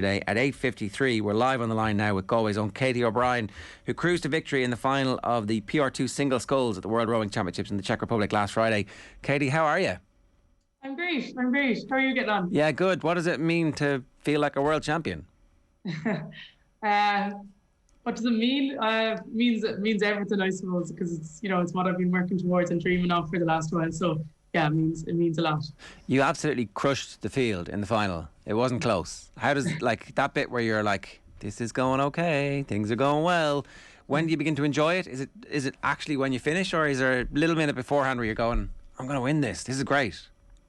Today at 8:53. We're live on the line now with Galway's own Katie O'Brien, who cruised to victory in the final of the PR2 single sculls at the World Rowing Championships in the Czech Republic last Friday. Katie, how are you? I'm great. How are you getting on? Yeah, good. What does it mean to feel like a world champion? What does it mean? It means everything, I suppose, because it's what I've been working towards and dreaming of for the last while. So yeah, it means a lot. You absolutely crushed the field in the final. It wasn't close. How does that bit where you're like, this is going okay, things are going well? When do you begin to enjoy it? Is it actually when you finish, or is there a little minute beforehand where you're going, I'm going to win this. This is great.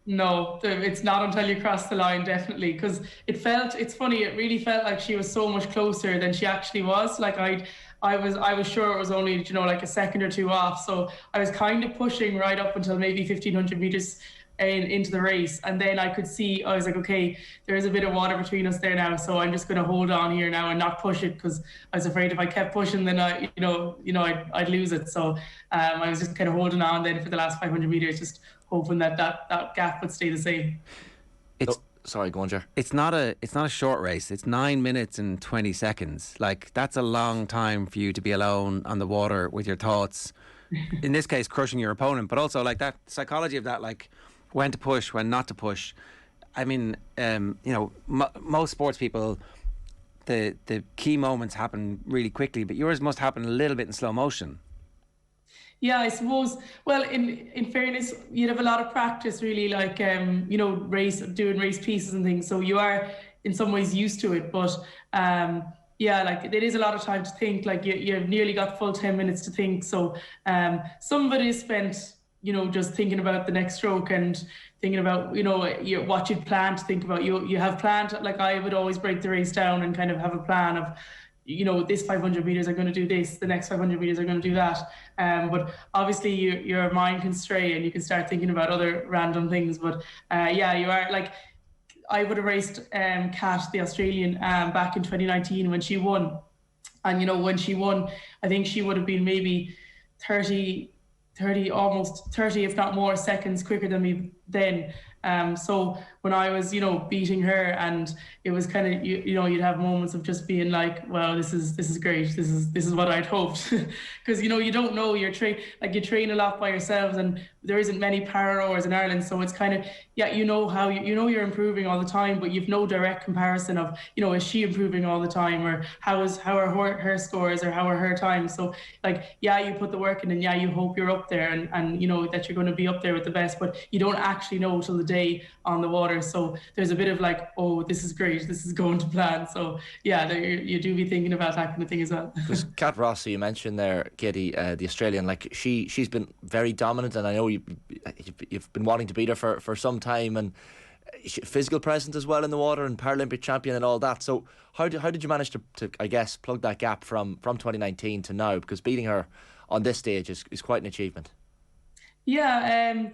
No, it's not until you cross the line, definitely, because it's funny, it really felt like she was so much closer than she actually was. Like I was sure it was only, like a second or two off. So I was kind of pushing right up until maybe 1,500 meters into the race. And then I could see, I was like, okay, there is a bit of water between us there now. So I'm just going to hold on here now and not push it, because I was afraid if I kept pushing, then I'd lose it. So I was just kind of holding on then for the last 500 meters, just hoping that gap would stay the same. Sorry, go on, Ger. It's not a short race. It's 9 minutes and 20 seconds. Like, that's a long time for you to be alone on the water with your thoughts. In this case, crushing your opponent, but also like that psychology of that, like when to push, when not to push. I mean, most sports people, the key moments happen really quickly, but yours must happen a little bit in slow motion. Yeah, I suppose. Well, in fairness, you'd have a lot of practice, really, like doing race pieces and things. So you are in some ways used to it. But like there is a lot of time to think. Like you've nearly got full 10 minutes to think. So some of it is spent, just thinking about the next stroke and thinking about what you'd planned to think about. You have planned. Like I would always break the race down and kind of have a plan of, this 500 meters are going to do this, the next 500 meters are going to do that. But obviously your mind can stray and you can start thinking about other random things. But you are like, I would have raced Kat, the Australian, back in 2019 when she won. And, when she won, I think she would have been maybe 30, almost 30, if not more seconds quicker than me then. So when I was, beating her, and it was kind of, you'd have moments of just being like, wow, this is great. This is what I'd hoped. Because, you don't know, you train a lot by yourselves, and there isn't many para rowers in Ireland. So it's kind of, how you're improving all the time, but you've no direct comparison of, is she improving all the time, or how are her scores, or how are her times. So you put the work in, and you hope you're up there, and that you're going to be up there with the best, but you don't actually know till the day on the water. So there's a bit of like, oh, this is great, this is going to plan. So you do be thinking about that kind of thing as well. Because Kat Rossi, you mentioned there, Katie, the Australian, like she's been very dominant, and I know you've been wanting to beat her for some time, and physical presence as well in the water, and Paralympic champion and all that. So how did you manage to I guess plug that gap from 2019 to now? Because beating her on this stage is quite an achievement. Yeah,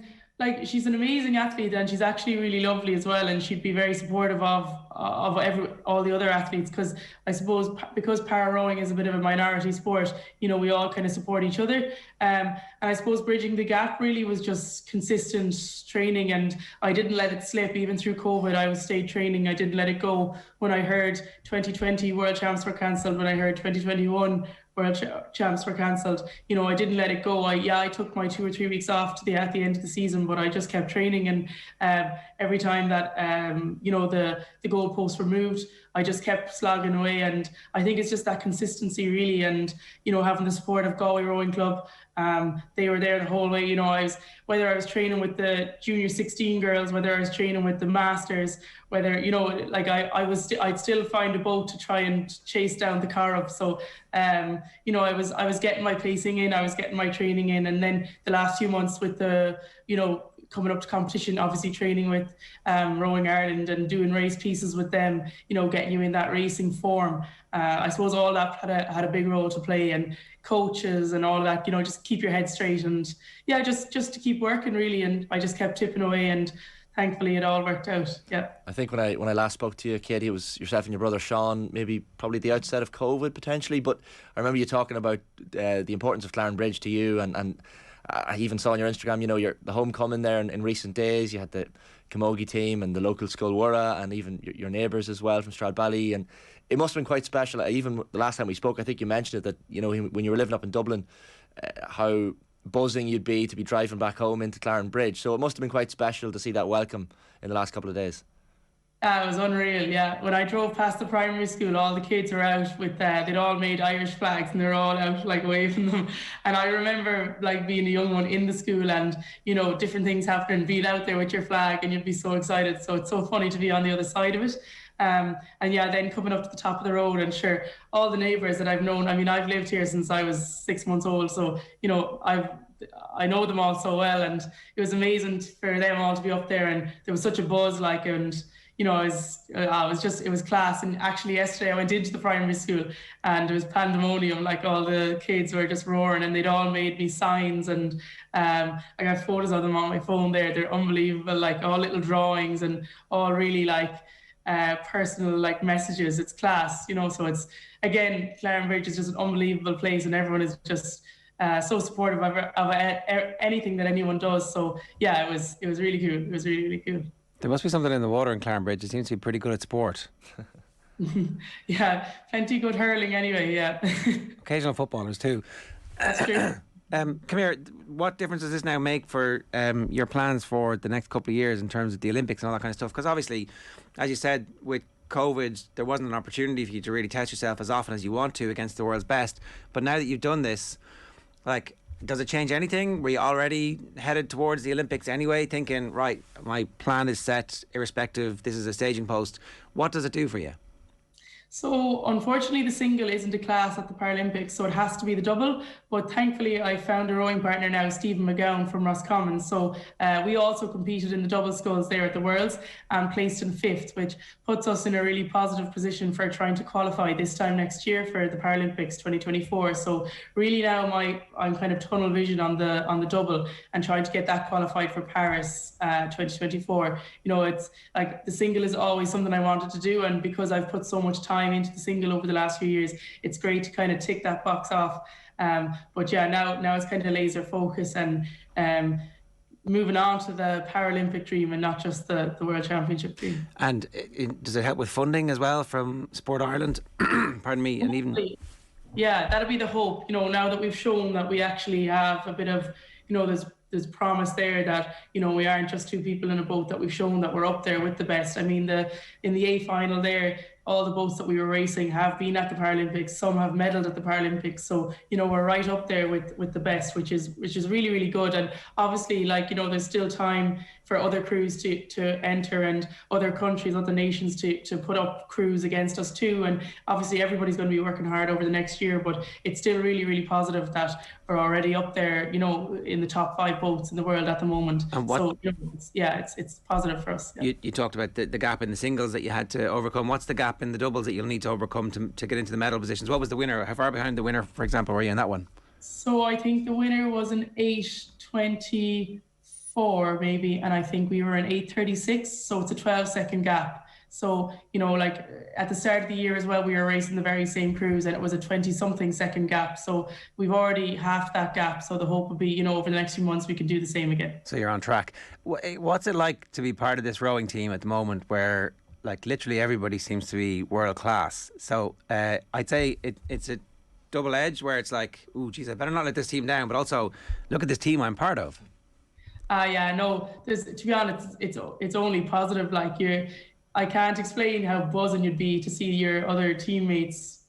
she's an amazing athlete, and she's actually really lovely as well, and she'd be very supportive of all the other athletes, because I suppose because para rowing is a bit of a minority sport, we all kind of support each other, and I suppose bridging the gap really was just consistent training, and I didn't let it slip. Even through COVID, I was stayed training. I didn't let it go. When I heard 2020 World Champs were cancelled, when I heard 2021 World Champs were cancelled, I didn't let it go. I took my 2 or 3 weeks off at the end of the season, but I just kept training, and every time that the goalposts were moved, I just kept slogging away. And I think it's just that consistency, really, and having the support of Galway Rowing Club. They were there the whole way. Whether I was training with the junior 16 girls, whether I was training with the masters, whether I'd still find a boat to try and chase down the car up. So I was getting my placing in, I was getting my training in, and then the last few months with the coming up to competition, obviously training with Rowing Ireland and doing race pieces with them, getting you in that racing form. I suppose all that had a big role to play, and coaches and all of that, just keep your head straight, and just to keep working, really. And I just kept tipping away, and thankfully it all worked out. Yeah. I think when I last spoke to you, Katie, it was yourself and your brother Sean, probably the outset of COVID potentially, but I remember you talking about the importance of Clarinbridge to you, and I even saw on your Instagram, the homecoming there in recent days. You had the camogie team and the local Sculwara and even your neighbours as well from Stradbally. And it must have been quite special. Even the last time we spoke, I think you mentioned it, that, you know, when you were living up in Dublin, how buzzing you'd be to be driving back home into Clarinbridge. So it must have been quite special to see that welcome in the last couple of days. It was unreal, yeah. When I drove past the primary school, all the kids were out with, they'd all made Irish flags and they're all out like waving them. And I remember like being a young one in the school and, you know, different things happening, being out there with your flag and you'd be so excited. So it's so funny to be on the other side of it. And yeah, then coming up to the top of the road, and sure, all the neighbours that I've known, I mean, I've lived here since I was 6 months old. So, you know, I know them all so well, and it was amazing for them all to be up there, and there was such a buzz, like, and you know, it was class. And actually yesterday I went into the primary school and there was pandemonium, like all the kids were just roaring and they'd all made me signs, and I got photos of them on my phone there. They're unbelievable, like all little drawings and all really like personal like messages. It's class, you know. So it's, again, Clarinbridge is just an unbelievable place and everyone is just so supportive of anything that anyone does. So yeah, it was really cool. It was really, really cool. There must be something in the water in Clarinbridge. It seems to be pretty good at sport. Yeah, plenty good hurling anyway, yeah. Occasional footballers too. That's true. Come here, what difference does this now make for your plans for the next couple of years in terms of the Olympics and all that kind of stuff? Because obviously, as you said, with COVID, there wasn't an opportunity for you to really test yourself as often as you want to against the world's best. But now that you've done this, like, does it change anything? Were you already headed towards the Olympics anyway, thinking, right, my plan is set, irrespective, this is a staging post? What does it do for you? So unfortunately the single isn't a class at the Paralympics, so it has to be the double. But thankfully I found a rowing partner now, Stephen McGowan from Roscommon. So we also competed in the double sculls there at the Worlds and placed in 5th, which puts us in a really positive position for trying to qualify this time next year for the Paralympics 2024. So really now I'm kind of tunnel vision on the double and trying to get that qualified for Paris 2024. You know, it's like the single is always something I wanted to do, and because I've put so much time into the single over the last few years, it's great to kind of tick that box off. But yeah, now it's kind of laser focus and moving on to the Paralympic dream and not just the World Championship dream. And does it help with funding as well from Sport Ireland? Pardon me. And even, yeah, that'll be the hope. You know, now that we've shown that we actually have a bit of, you know, there's promise there that, you know, we aren't just two people in a boat, that we've shown that we're up there with the best. I mean, in the A final there, all the boats that we were racing have been at the Paralympics. Some have medalled at the Paralympics. So, you know, we're right up there with the best, which is really, really good. And obviously, like, you know, there's still time for other crews to enter and other countries, other nations to put up crews against us too. And obviously everybody's going to be working hard over the next year, but it's still really, really positive that we're already up there, you know, in the top 5 boats in the world at the moment. And what, so, you know, it's positive for us. Yeah. You talked about the gap in the singles that you had to overcome. What's the gap in the doubles that you'll need to overcome to get into the medal positions? What was the winner? How far behind the winner, for example, were you in that one? So I think the winner was an 8:24 maybe, and I think we were an 8:36. So it's a 12-second gap. So, you know, like at the start of the year as well, we were racing the very same crews and it was a 20-something second gap. So we've already halved that gap. So the hope would be, you know, over the next few months, we can do the same again. So you're on track. What's it like to be part of this rowing team at the moment where, like, literally everybody seems to be world class? So I'd say it's a double edge where it's like, oh, geez, I better not let this team down, but also look at this team I'm part of. Yeah, no, to be honest, it's only positive. Like, I can't explain how buzzing you'd be to see your other teammates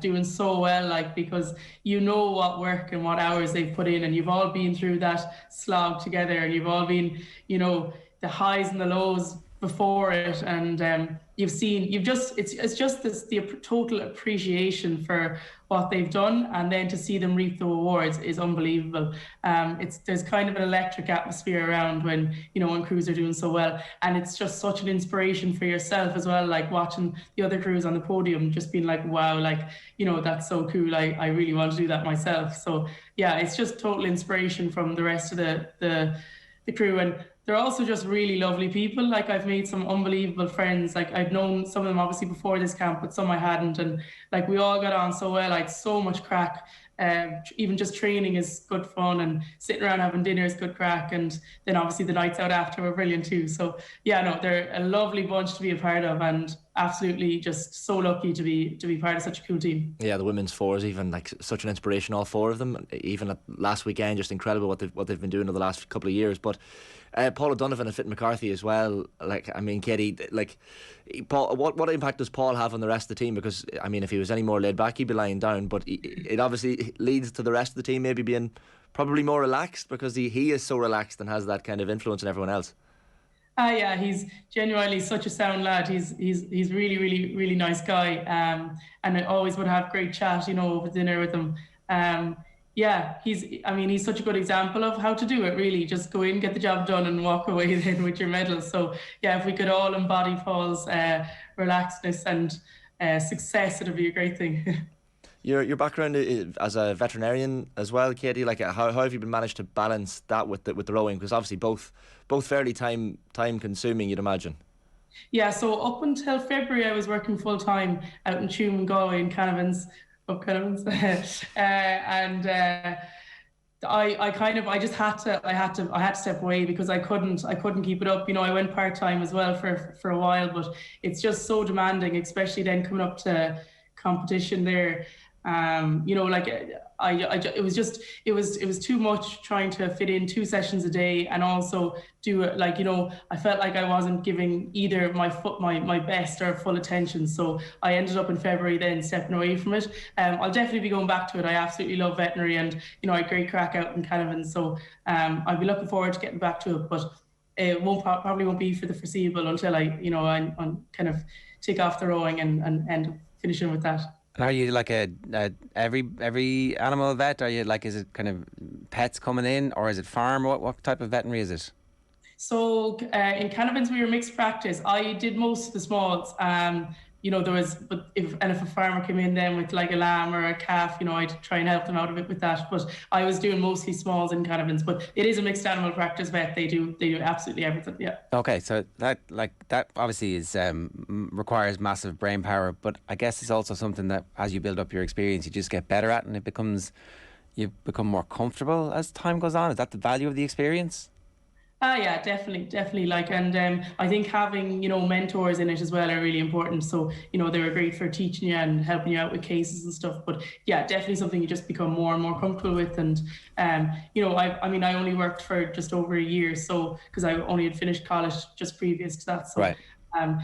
doing so well, like, because you know what work and what hours they've put in, and you've all been through that slog together, and you've all been, you know, the highs and the lows before it, and it's just the total appreciation for what they've done, and then to see them reap the awards is unbelievable. There's kind of an electric atmosphere around when crews are doing so well, and it's just such an inspiration for yourself as well, like watching the other crews on the podium just being like, wow, like, you know, that's so cool, I really want to do that myself. So yeah, it's just total inspiration from the rest of the crew. And they're also just really lovely people. Like, I've made some unbelievable friends. Like, I'd known some of them obviously before this camp, but some I hadn't. And like, we all got on so well. I had so much crack even just training is good fun, and sitting around having dinner is good crack, and then obviously the nights out after were brilliant too. So yeah, no, they're a lovely bunch to be a part of, and absolutely just so lucky to be part of such a cool team. Yeah, the women's fours, even like such an inspiration, all 4 of them. Even at last weekend, just incredible what they've been doing over the last couple of years. But Paul O'Donovan and Fit McCarthy as well. Like, I mean, Katie, like, Paul, what impact does Paul have on the rest of the team? Because I mean, if he was any more laid back, he'd be lying down. But it obviously leads to the rest of the team maybe being probably more relaxed, because he is so relaxed and has that kind of influence on everyone else. Yeah, he's genuinely such a sound lad. He's really, really, really nice guy. And I always would have great chat, over dinner with him. Yeah, he's such a good example of how to do it, really. Just go in, get the job done, and walk away then with your medal. So yeah, if we could all embody Paul's relaxedness and success, it'd be a great thing. Your background as a veterinarian as well, Katie, like how have you been managed to balance that with the rowing? Because obviously both fairly time consuming, you'd imagine. Yeah, so up until February I was working full time out in Tuam and Galway in Canavans, and I just had to step away because I couldn't keep it up. I went part time as well for a while, but it's just so demanding, especially then coming up to competition there. It was too much trying to fit in 2 sessions a day and also do it I felt like I wasn't giving either my best or full attention. So I ended up in February then stepping away from it. I'll definitely be going back to it. I absolutely love veterinary, and I had great crack out in Canavan. So I'll be looking forward to getting back to it, but it probably won't be for the foreseeable until I'm kind of take off the rowing and end up finishing with that. Are you like every animal vet? Are you like, is it kind of pets coming in, or is it farm? What type of veterinary is it? So in Canavans we were mixed practice. I did most of the smalls. There was, but if a farmer came in then with like a lamb or a calf, I'd try and help them out a bit with that. But I was doing mostly smalls in Canavans. But it is a mixed animal practice vet. They do absolutely everything. Yeah. Okay, so that obviously is requires massive brain power, but I guess it's also something that as you build up your experience, you just get better at, and you become more comfortable as time goes on. Is that the value of the experience? Yeah, definitely. I think having, mentors in it as well are really important. So, they were great for teaching you and helping you out with cases and stuff. But yeah, definitely something you just become more and more comfortable with. And, I only worked for just over a year. So, because I only had finished college just previous to that. So, right. I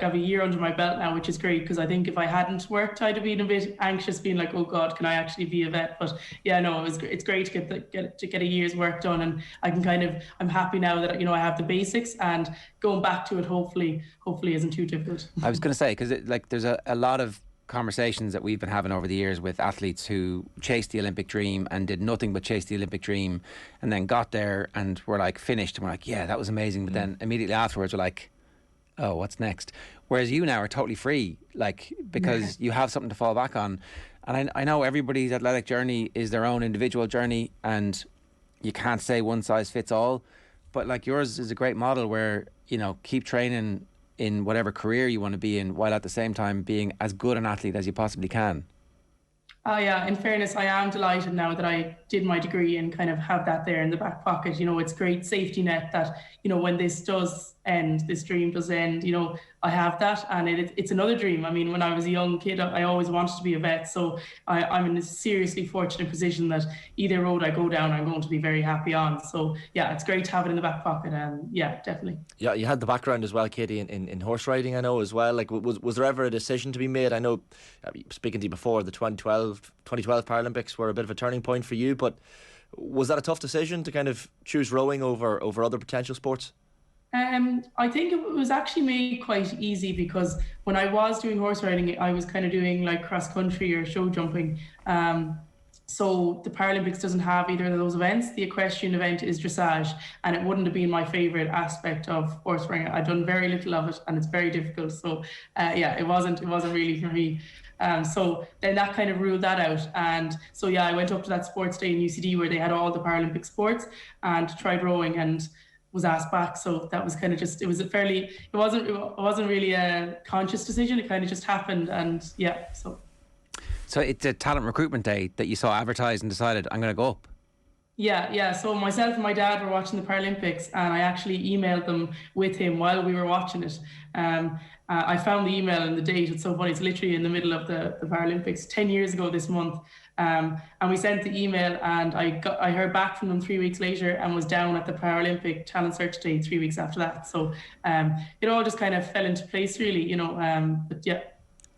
have a year under my belt now, which is great, because I think if I hadn't worked, I'd have been a bit anxious, being like, oh God, can I actually be a vet? But yeah, no, it's great to get a year's work done, and I can I'm happy now that I have the basics, and going back to it hopefully isn't too difficult. I was going to say, because there's a lot of conversations that we've been having over the years with athletes who chased the Olympic dream and did nothing but chase the Olympic dream, and then got there and were like finished, and we're like, yeah, that was amazing, but then immediately afterwards we're like, oh, what's next? Whereas you now are totally free, because you have something to fall back on. And I know everybody's athletic journey is their own individual journey, and you can't say one size fits all, but yours is a great model where, keep training in whatever career you want to be in, while at the same time being as good an athlete as you possibly can. Yeah, in fairness, I am delighted now that I did my degree and kind of have that there in the back pocket. It's great safety net that, when this dream does end, I have that, and it's another dream. I mean, when I was a young kid, I always wanted to be a vet, so I'm in a seriously fortunate position that either road I go down, I'm going to be very happy on. So yeah, it's great to have it in the back pocket, and yeah, definitely. Yeah, you had the background as well, Katie, in horse riding, I know as well. Was there ever a decision to be made? I know, speaking to you before, the 2012 Paralympics were a bit of a turning point for you, but was that a tough decision to kind of choose rowing over other potential sports? I think it was actually made quite easy, because when I was doing horse riding, I was kind of doing like cross country or show jumping. So the Paralympics doesn't have either of those events. The equestrian event is dressage, and it wouldn't have been my favourite aspect of horse riding. I've done very little of it, and it's very difficult. So it wasn't really for me. So then that kind of ruled that out. And so yeah, I went up to that sports day in UCD where they had all the Paralympic sports, and tried rowing and was asked back. So that was kind of just, it wasn't really a conscious decision. It kind of just happened, and yeah, so. So it's a talent recruitment day that you saw advertised and decided, I'm going to go up. Yeah. So myself and my dad were watching the Paralympics, and I actually emailed them with him while we were watching it. I found the email and the date. It's so funny. It's literally in the middle of the Paralympics, 10 years ago this month. And we sent the email, and I heard back from them 3 weeks later, and was down at the Paralympic Talent Search Day 3 weeks after that. So it all just kind of fell into place, really. But yeah.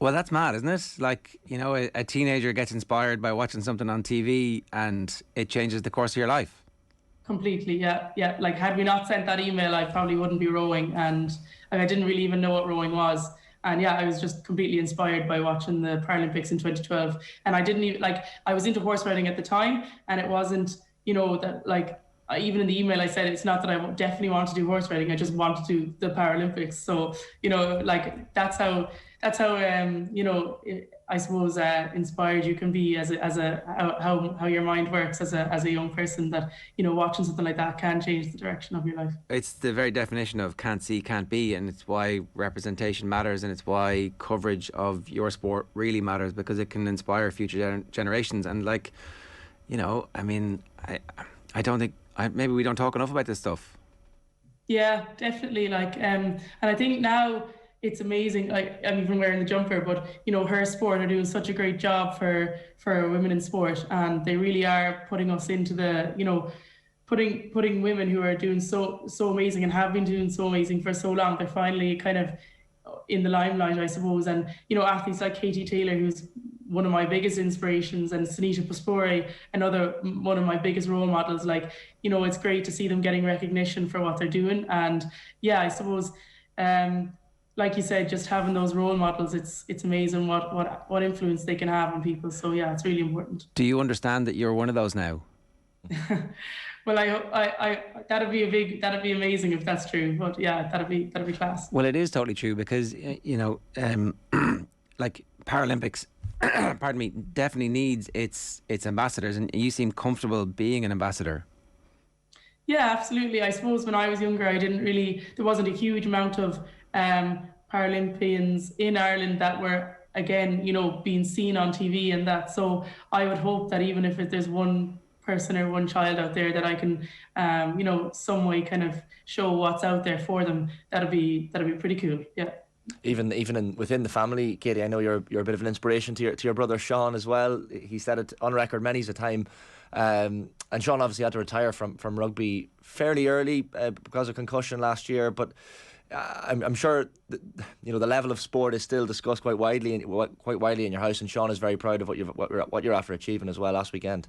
Well, that's mad, isn't it? Like, a teenager gets inspired by watching something on TV and it changes the course of your life. Completely, yeah. Like, had we not sent that email, I probably wouldn't be rowing, and I didn't really even know what rowing was. And yeah, I was just completely inspired by watching the Paralympics in 2012. And I didn't even, I was into horse riding at the time, and it wasn't, that even in the email I said it's not that I definitely want to do horse riding, I just want to do the Paralympics. So, that's how I suppose inspired you can be as how your mind works as a young person, that watching something like that can change the direction of your life. It's the very definition of can't see, can't be, and it's why representation matters, and it's why coverage of your sport really matters, because it can inspire future generations. And I don't think maybe we don't talk enough about this stuff. Yeah, definitely. And I think now it's amazing. I'm even wearing the jumper, but her sport are doing such a great job for women in sport, and they really are putting us into the putting women who are doing so amazing and have been doing so amazing for so long. They're finally kind of in the limelight, I suppose. And athletes like Katie Taylor, who's one of my biggest inspirations, and Sunita Paspore, another one of my biggest role models. It's great to see them getting recognition for what they're doing. And yeah, I suppose like you said, just having those role models, it's amazing what influence they can have on people. So yeah, it's really important. Do you understand that you're one of those now? Well, I that'd be amazing if that's true. But yeah, that'd be class. Well, it is totally true, because Paralympics, pardon me, definitely needs its ambassadors, and you seem comfortable being an ambassador. Yeah, absolutely. I suppose when I was younger, there wasn't a huge amount of Paralympians in Ireland that were, again, being seen on TV and that. So I would hope that even if there's one person or one child out there that I can, some way kind of show what's out there for them, that'd be pretty cool. Yeah. Even within the family, Katie, I know you're a bit of an inspiration to your brother Sean as well. He said it on record many's a time. And Sean obviously had to retire from rugby fairly early because of concussion last year, but I'm sure that, the level of sport is still discussed quite widely in your house, and Sean is very proud of what you're after achieving as well last weekend.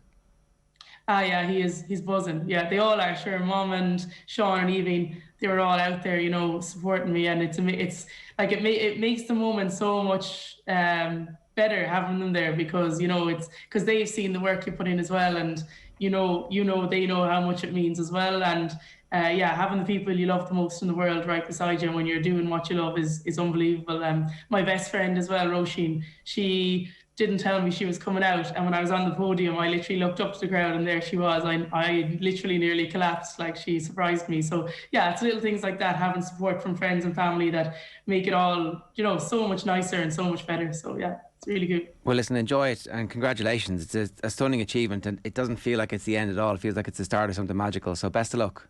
Yeah, he's buzzing. Yeah, they all are. Sure, Mum and Sean and Evie, they were all out there, supporting me, and it makes the moment so much better having them there, because it's because they've seen the work you put in as well, and they know how much it means as well. And having the people you love the most in the world right beside you when you're doing what you love is unbelievable. My best friend as well, Roisin, she didn't tell me she was coming out, and when I was on the podium, I literally looked up to the crowd, and there she was. I literally nearly collapsed. She surprised me. So yeah, it's little things like that, having support from friends and family, that make it all so much nicer and so much better. So yeah, it's really good. Well, listen, enjoy it, and congratulations. It's a stunning achievement, and it doesn't feel like it's the end at all. It feels like it's the start of something magical. So best of luck.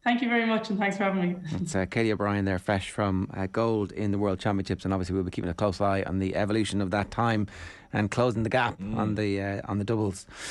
Thank you very much, and thanks for having me. It's Katie O'Brien there, fresh from gold in the World Championships, and obviously we'll be keeping a close eye on the evolution of that time and closing the gap on the doubles.